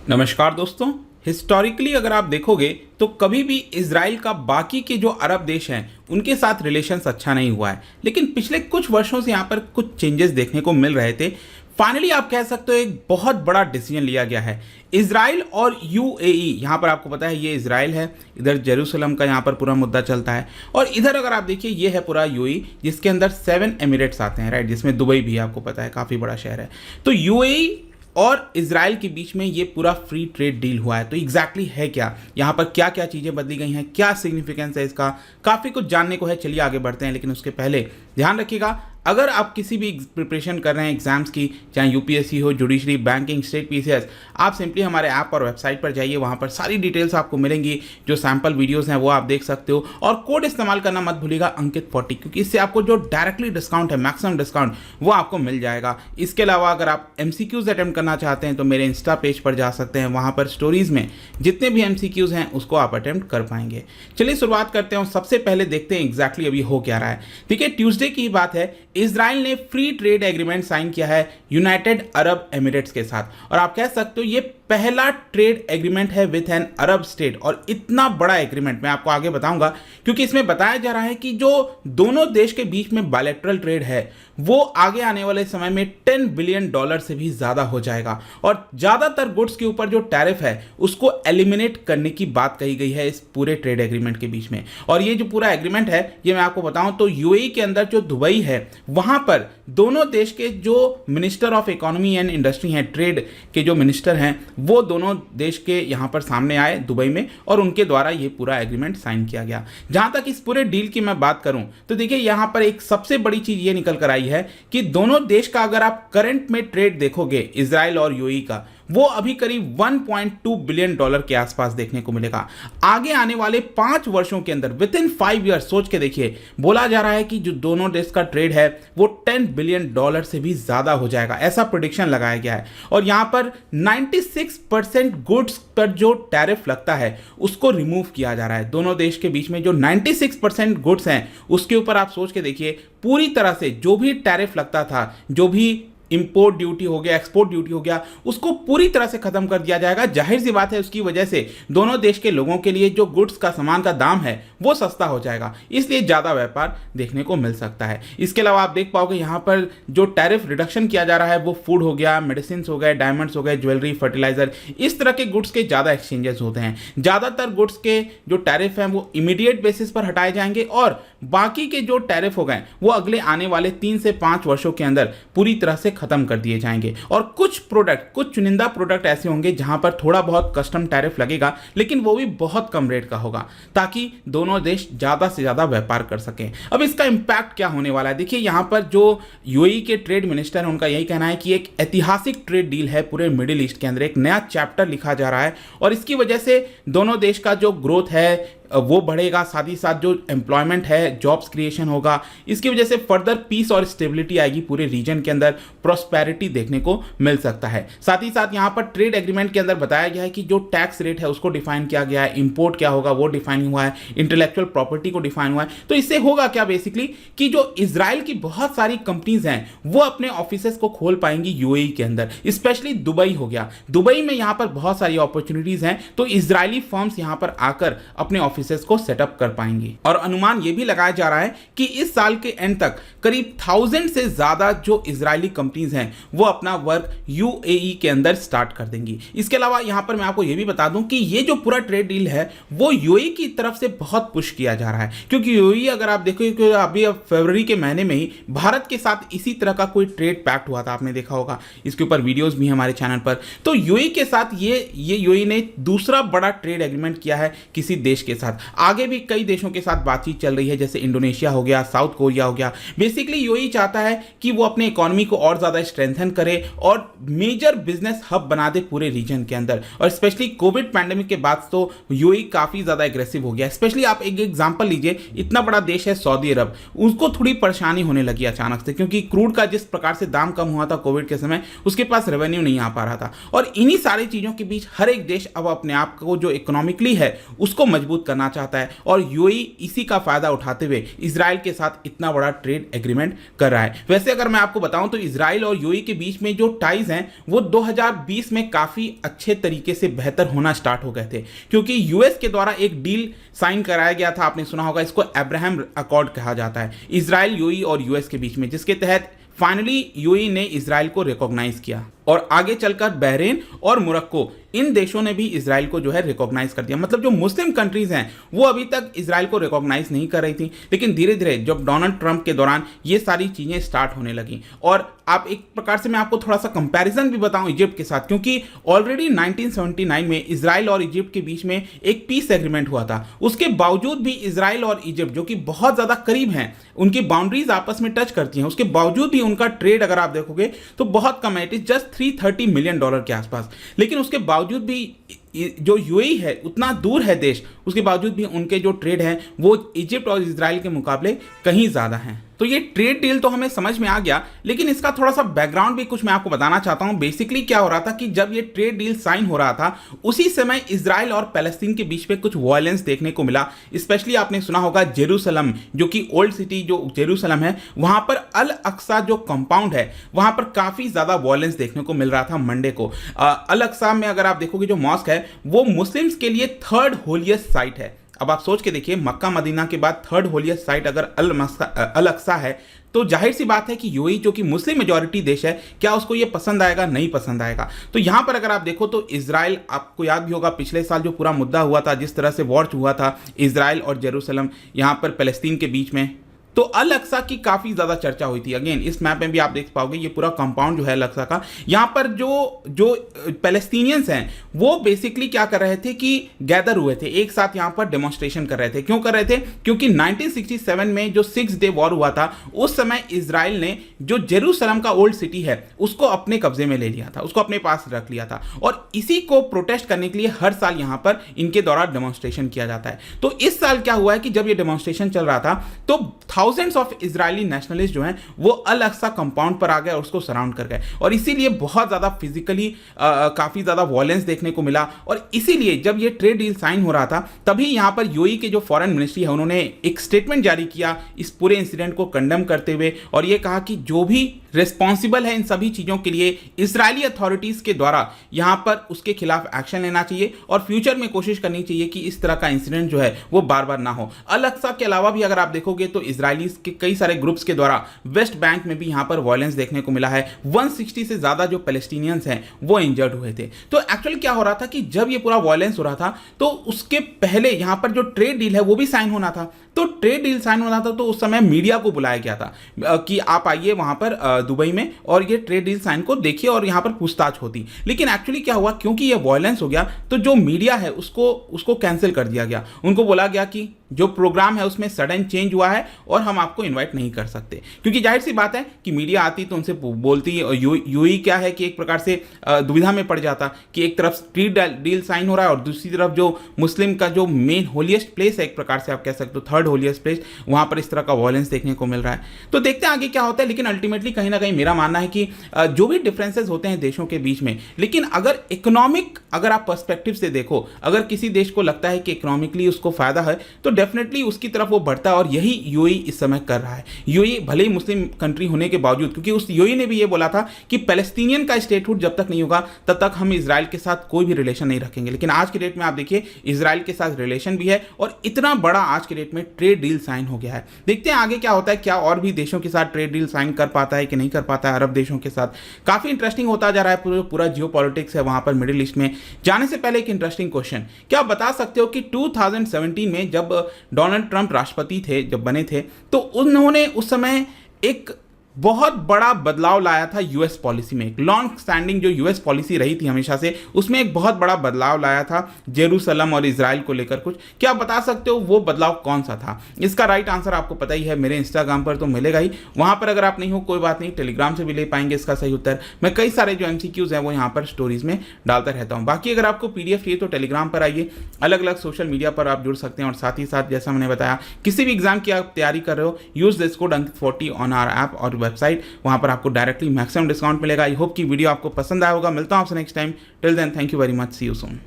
नमस्कार दोस्तों। हिस्टोरिकली अगर आप देखोगे तो कभी भी इजराइल का बाकी के जो अरब देश हैं उनके साथ रिलेशंस अच्छा नहीं हुआ है, लेकिन पिछले कुछ वर्षों से यहाँ पर कुछ चेंजेस देखने को मिल रहे थे। फाइनली आप कह सकते हो एक बहुत बड़ा डिसीजन लिया गया है। इजराइल और यूएई, यहाँ पर आपको पता है ये इजराइल है, इधर जेरूसलम का यहाँ पर पूरा मुद्दा चलता है, और इधर अगर आप देखिए ये है पूरा यूएई जिसके अंदर 7 एमिरेट्स आते हैं, राइट, जिसमें दुबई भी आपको पता है काफ़ी बड़ा शहर है। तो यूएई और इजराइल के बीच में ये पूरा फ्री ट्रेड डील हुआ है। तो एग्जैक्टली है क्या, यहाँ पर क्या क्या चीज़ें बदली गई हैं, क्या सिग्निफिकेंस है इसका, काफ़ी कुछ जानने को है। चलिए आगे बढ़ते हैं, लेकिन उसके पहले ध्यान रखिएगा, अगर आप किसी भी प्रिपरेशन कर रहे हैं एग्जाम्स की, चाहे यूपीएससी हो, जुडिशरी, बैंकिंग, स्टेट पीसीएस, आप सिंपली हमारे ऐप और वेबसाइट पर जाइए, वहाँ पर सारी डिटेल्स आपको मिलेंगी। जो सैम्पल वीडियोस हैं वो आप देख सकते हो, और कोड इस्तेमाल करना मत भूलिएगा अंकित40, क्योंकि इससे आपको जो डायरेक्टली डिस्काउंट है, मैक्सिमम डिस्काउंट, वो आपको मिल जाएगा। इसके अलावा अगर आप एमसीक्यूज अटेम्प्ट करना चाहते हैं तो मेरे इंस्टा पेज पर जा सकते हैं, वहाँ पर स्टोरीज में जितने भी एमसीक्यूज हैं उसको आप अटेम्प्ट कर पाएंगे। चलिए शुरुआत करते हैं, सबसे पहले देखते हैं एग्जैक्टली अभी हो क्या रहा है। देखिए ट्यूसडे की बात है, इजराइल ने फ्री ट्रेड एग्रीमेंट साइन किया है यूनाइटेड अरब एमिरेट्स के साथ, और आप कह सकते हो ये पहला ट्रेड एग्रीमेंट है विथ एन अरब स्टेट। और इतना बड़ा एग्रीमेंट मैं आपको आगे बताऊंगा, क्योंकि इसमें बताया जा रहा है कि जो दोनों देश के बीच में बायलैटरल ट्रेड है वो आगे आने वाले समय में $10 बिलियन से भी ज्यादा हो जाएगा, और ज्यादातर गुड्स के ऊपर जो टैरिफ है उसको एलिमिनेट करने की बात कही गई है इस पूरे ट्रेड एग्रीमेंट के बीच में। और ये जो पूरा एग्रीमेंट है, ये मैं आपको बताऊं तो यूएई के अंदर जो दुबई है वहां पर दोनों देश के जो minister of economy and industry हैं, ट्रेड के जो मिनिस्टर हैं, वो दोनों देश के यहां पर सामने आए दुबई में, और उनके द्वारा ये पूरा एग्रीमेंट साइन किया गया। जहां तक इस पूरे डील की मैं बात करूं तो देखिए यहां पर एक सबसे बड़ी चीज ये निकल कर आई है कि दोनों देश का अगर आप करंट में ट्रेड देखोगे इजराइल और यूएई का, वो अभी करीब $1.2 बिलियन के आसपास देखने को मिलेगा। आगे आने वाले 5 वर्षों के अंदर, विद इन 5 ईयर्स, सोच के देखिए, बोला जा रहा है कि जो दोनों देश का ट्रेड है वो $10 बिलियन से भी ज्यादा हो जाएगा, ऐसा प्रेडिक्शन लगाया गया है। और यहां पर 96% गुड्स पर जो टैरिफ लगता है उसको रिमूव किया जा रहा है। दोनों देश के बीच में जो 96% गुड्स हैं उसके ऊपर आप सोच के देखिए, पूरी तरह से जो भी टैरिफ लगता था, जो भी इंपोर्ट ड्यूटी हो गया, एक्सपोर्ट ड्यूटी हो गया, उसको पूरी तरह से खत्म कर दिया जाएगा। जाहिर सी बात है उसकी वजह से दोनों देश के लोगों के लिए जो गुड्स का, सामान का दाम है वो सस्ता हो जाएगा, इसलिए ज्यादा व्यापार देखने को मिल सकता है। इसके अलावा आप देख पाओगे यहाँ पर जो टैरिफ रिडक्शन किया जा रहा है वो फूड हो गया, मेडिसिन हो गए, डायमंड्स हो गए, ज्वेलरी, फर्टिलाइजर, इस तरह के गुड्स के ज्यादा एक्सचेंजेस होते हैं। ज्यादातर गुड्स के जो टैरिफ हैं वो इमीडिएट बेसिस पर हटाए जाएंगे, और बाकी के जो टैरिफ हो गए वो अगले आने वाले 3 से 5 वर्षों के अंदर पूरी तरह से खत्म कर दिए जाएंगे। और कुछ प्रोडक्ट, कुछ चुनिंदा प्रोडक्ट ऐसे होंगे जहां पर थोड़ा बहुत कस्टम टैरिफ लगेगा, लेकिन वो भी बहुत कम रेट का होगा, ताकि दोनों देश ज्यादा से ज्यादा व्यापार कर सकें। अब इसका इंपैक्ट क्या होने वाला है, देखिए यहां पर जो यूएई के ट्रेड मिनिस्टर हैं उनका यही कहना है कि एक ऐतिहासिक ट्रेड डील है पूरे मिडिल ईस्ट के अंदर, एक नया चैप्टर लिखा जा रहा है, और इसकी वजह से दोनों देश का जो ग्रोथ है वो बढ़ेगा, साथ ही साथ जो एम्प्लॉयमेंट है, जॉब्स क्रिएशन होगा, इसकी वजह से फर्दर पीस और स्टेबिलिटी आएगी पूरे रीजन के अंदर, प्रॉस्पेरिटी देखने को मिल सकता है। साथ ही साथ यहाँ पर ट्रेड एग्रीमेंट के अंदर बताया गया है कि जो टैक्स रेट है उसको डिफाइन किया गया है, इंपोर्ट क्या होगा वो डिफाइन हुआ है, इंटेलेक्चुअल प्रॉपर्टी को डिफाइन हुआ है। तो इससे होगा क्या बेसिकली कि जो इजराइल की बहुत सारी कंपनीज हैं वो अपने ऑफिसेस को खोल पाएंगी यूएई के अंदर, स्पेशली दुबई हो गया। दुबई में यहाँ पर बहुत सारी अपॉर्चुनिटीज हैं, तो इजरायली फर्म्स यहाँ पर आकर अपने ऑफिसेस को सेटअप कर पाएंगी। और अनुमान यह भी लगाया जा रहा है कि इस साल के एंड तक करीब 1000 से ज्यादा जो इजरायली कंपनीज हैं वो अपना वर्क यूएई के अंदर स्टार्ट कर देंगी। इसके अलावा यहां पर मैं आपको यह भी बता दूं कि ये जो पूरा ट्रेड डील है वो यूएई की तरफ से बहुत पुश किया जा रहा है, क्योंकि यूएई अगर आप देखो कि अभी फरवरी के महीने में ही भारत के साथ इसी तरह का कोई ट्रेड पैक्ट हुआ था, आपने देखा होगा, इसके ऊपर वीडियोस भी हमारे चैनल पर। तो यूएई के साथ ये यूएई ने दूसरा बड़ा ट्रेड एग्रीमेंट किया है किसी देश के साथ। आगे भी कई देशों के साथ बातचीत चल रही है, जैसे इंडोनेशिया हो गया, साउथ कोरिया हो गया। बेसिकली यूएई चाहता है कि वो अपने इकोनॉमी को और ज्यादा स्ट्रेंथन करे और मेजर बिजनेस हब बना दे पूरे रीजन के अंदर। और स्पेशली कोविड पैंडेमिक के बाद तो यूएई काफी ज्यादा एग्रेसिव हो गया। स्पेशली आप एक एग्जांपल लीजिए, इतना बड़ा देश है सऊदी अरब, उसको थोड़ी परेशानी होने लगी अचानक से, क्योंकि क्रूड का जिस प्रकार से दाम कम हुआ था कोविड के समय, उसके पास रेवेन्यू नहीं आ पा रहा था। और इन्हीं सारी चीजों के बीच हर एक देश अब अपने आप को जो इकोनॉमिकली है उसको मजबूत करना करना चाहता है और यूएई इसी का फायदा उठाते हुए इजराइल के साथ इतना बड़ा ट्रेड एग्रीमेंट कर रहा है। वैसे अगर मैं आपको बताऊं तो इजराइल और यूएई के बीच में जो टाइज हैं वो 2020 में काफी अच्छे तरीके से बेहतर होना स्टार्ट हो गए थे, क्योंकि यूएस के द्वारा एक डील साइन कराया गया था, आपने सुना होगा, इसको अब्राहम अकॉर्ड कहा जाता है, इजराइल, यूएई और यूएस के बीच में, जिसके तहत फाइनली यूएई ने इजराइल को रिकॉग्नाइज किया और आगे चलकर बहरीन और मोरक्को, इन देशों ने भी इजराइल को जो है रिकॉग्नाइज कर दिया। मतलब जो मुस्लिम कंट्रीज हैं वो अभी तक इजराइल को रिकॉग्नाइज नहीं कर रही थी, लेकिन धीरे धीरे जब डोनाल्ड ट्रंप के दौरान ये सारी चीजें स्टार्ट होने लगी। और आप एक प्रकार से मैं आपको थोड़ा सा कंपैरिजन भी बताऊं इजिप्ट के साथ, क्योंकि ऑलरेडी 1979 में इजराइल और इजिप्ट के बीच में एक पीस एग्रीमेंट हुआ था। उसके बावजूद भी इजराइल और इजिप्ट, जो कि बहुत ज्यादा करीब हैं, उनकी बाउंड्रीज आपस में टच करती हैं, उसके बावजूद भी उनका ट्रेड अगर आप देखोगे तो बहुत कम है, इट इज जस्ट $330 मिलियन के आसपास। लेकिन उसके बावजूद भी जो यूएई है उतना दूर है देश, उसके बावजूद भी उनके जो ट्रेड हैं वो इजिप्ट और इजराइल के मुकाबले कहीं ज्यादा हैं। तो ये ट्रेड डील तो हमें समझ में आ गया, लेकिन इसका थोड़ा सा बैकग्राउंड भी कुछ मैं आपको बताना चाहता हूं। बेसिकली क्या हो रहा था कि जब ये ट्रेड डील साइन हो रहा था उसी समय इजराइल और पैलेस्टीन के बीच में कुछ वायलेंस देखने को मिला। स्पेशली आपने सुना होगा जेरूसलम, जो कि ओल्ड सिटी जो जेरूसलम है, वहां पर अल अक्सा जो कंपाउंड है वहां पर काफी ज्यादा वायलेंस देखने को मिल रहा था मंडे को। अल अक्सा में अगर आप देखोगे जो मॉस्क है वो मुस्लिम्स के लिए थर्ड होलिएस्ट साइट है। अब आप सोच के देखिए, मक्का मदीना के बाद थर्ड होलिएस्ट साइट अगर अल अक्सा है तो जाहिर सी बात है कि यूएई जो कि मुस्लिम मेजॉरिटी देश है, क्या उसको ये पसंद आएगा? नहीं पसंद आएगा। तो यहां पर अगर आप देखो तो इजराइल, आपको याद भी होगा पिछले साल जो पूरा मुद्दा हुआ था, जिस तरह से वॉर हुआ था इजराइल और जेरूसलम यहां पर पैलेस्टीन के बीच में, तो अल अक्सा की काफी ज्यादा चर्चा हुई थी। अगेन इस मैप में भी आप देख पाओगे ये पूरा कंपाउंड जो है अल अक्सा का, यहां पर जो पैलेस्टीनियंस हैं वो बेसिकली क्या कर रहे थे कि गैदर हुए थे, एक साथ यहां पर डेमोन्स्ट्रेशन कर रहे थे। क्यों कर रहे थे? क्योंकि 1967 में जो 6 डे वॉर हुआ था उस समय इजराइल ने जो जेरूसलम का ओल्ड सिटी है उसको अपने कब्जे में ले लिया था, उसको अपने पास रख लिया था, और इसी को प्रोटेस्ट करने के लिए हर साल यहां पर इनके द्वारा डेमोन्स्ट्रेशन किया जाता है। तो इस साल क्या हुआ है कि जब ये डेमोन्स्ट्रेशन चल रहा था तो थाउजेंड्स ऑफ इजरायली नेशनलिस्ट जो हैं वो अल अक्सा कंपाउंड पर आ गए और उसको सराउंड कर गए, और इसीलिए बहुत ज्यादा फिजिकली काफी ज्यादा वायलेंस देखने को मिला। और इसीलिए जब ये ट्रेड डील साइन हो रहा था तभी यहां पर यूएई के जो फॉरेन मिनिस्ट्री है उन्होंने एक स्टेटमेंट जारी किया इस पूरे इंसिडेंट को कंडेम करते हुए, और ये कहा कि जो भी रिस्पॉन्सिबल है इन सभी चीजों के लिए इजरायली अथॉरिटीज के द्वारा यहां पर उसके खिलाफ एक्शन लेना चाहिए और फ्यूचर में कोशिश करनी चाहिए कि इस तरह का इंसिडेंट जो है वो बार बार ना हो। अल अक्सा के अलावा भी अगर आप देखोगे तो इजरायली के कई सारे ग्रुप्स के द्वारा वेस्ट बैंक में भी यहां पर वायलेंस देखने को मिला है। 160 से ज्यादा जो पैलेस्टीनियंस हैं वो इंजर्ड हुए थे। तो एक्चुअली क्या हो रहा था कि जब ये पूरा वायलेंस हो रहा था तो उसके पहले यहां पर जो ट्रेड डील है वो भी साइन होना था। तो ट्रेड डील साइन होना था तो उस समय मीडिया को बुलाया गया था कि आप आइए वहां पर दुबई में और ये ट्रेड डील साइन को देखिए और यहां पर पूछताछ होती। लेकिन एक्चुअली क्या हुआ, क्योंकि ये वायलेंस हो गया तो जो मीडिया है उसको कैंसिल कर दिया गया। उनको बोला गया कि जो प्रोग्राम है उसमें सडन चेंज हुआ है और हम आपको इनवाइट नहीं कर सकते, क्योंकि जाहिर सी बात है कि मीडिया आती तो उनसे बोलती। यूएई क्या है कि एक प्रकार से दुविधा में पड़ जाता कि एक तरफ ट्रेड डील साइन हो रहा है और दूसरी तरफ जो मुस्लिम का जो मेन होलिएस्ट प्लेस है, एक प्रकार से आप कह सकते हो थर्ड होलिएस्ट प्लेस, वहां पर इस तरह का वायलेंस देखने को मिल रहा है। तो देखते हैं आगे क्या होता है। लेकिन अल्टीमेटली कहीं ना कहीं मेरा मानना है कि जो भी डिफरेंसेस होते हैं देशों के बीच में, लेकिन अगर इकोनॉमिक अगर आप पर्सपेक्टिव से देखो, अगर किसी देश को लगता है कि इकोनॉमिकली उसको फायदा है तो डेफिनेटली उसकी तरफ वो बढ़ता है, और यही यूएई इस समय कर रहा है। यूएई भले ही मुस्लिम कंट्री होने के बावजूद, क्योंकि उस यूएई ने भी ये बोला था कि पैलेस्टीनियन का स्टेटहुड जब तक नहीं होगा तब तक हम इजराइल के साथ कोई भी रिलेशन नहीं रखेंगे। लेकिन आज के डेट में आप देखिए इजराइल के साथ रिलेशन भी है और इतना बड़ा आज के डेट में ट्रेड डील साइन हो गया है। देखते हैं आगे क्या होता है, क्या और भी देशों के साथ ट्रेड डील साइन कर पाता है कि नहीं कर पाता है अरब देशों के साथ। काफी इंटरेस्टिंग होता जा रहा है पूरा जियो पॉलिटिक्स है वहां पर मिडिल ईस्ट में। जाने से पहले एक इंटरेस्टिंग क्वेश्चन, क्या आप बता सकते हो कि 2017 में जब डोनाल्ड ट्रंप राष्ट्रपति थे, जब बने थे, तो उन्होंने उस समय एक बहुत बड़ा बदलाव लाया था यूएस पॉलिसी में। एक लॉन्ग स्टैंडिंग जो यूएस पॉलिसी रही थी हमेशा से, उसमें एक बहुत बड़ा बदलाव लाया था जेरूसलम और इजराइल को लेकर कुछ। क्या आप बता सकते हो वो बदलाव कौन सा था? इसका राइट आंसर आपको पता ही है, मेरे इंस्टाग्राम पर तो मिलेगा ही, वहां पर अगर आप नहीं हो कोई बात नहीं, टेलीग्राम से भी ले पाएंगे इसका सही उत्तर। मैं कई सारे जो एमसीक्यूज हैं वो यहाँ पर स्टोरीज में डालता रहता हूँ। बाकी अगर आपको पीडीएफ चाहिए तो टेलीग्राम पर आइए, अलग अलग सोशल मीडिया पर आप जुड़ सकते हैं। और साथ ही साथ जैसा मैंने बताया, किसी भी एग्जाम की आप तैयारी कर रहे हो, यूज दिस कोड अंकित40 ऑन आवर ऐप और वेबसाइट, वहां पर आपको डायरेक्टली मैक्सिमम डिस्काउंट मिलेगा। आई होप कि वीडियो आपको पसंद आया होगा। मिलता हूं आपसे next time. Till then, thank you very much, see you soon.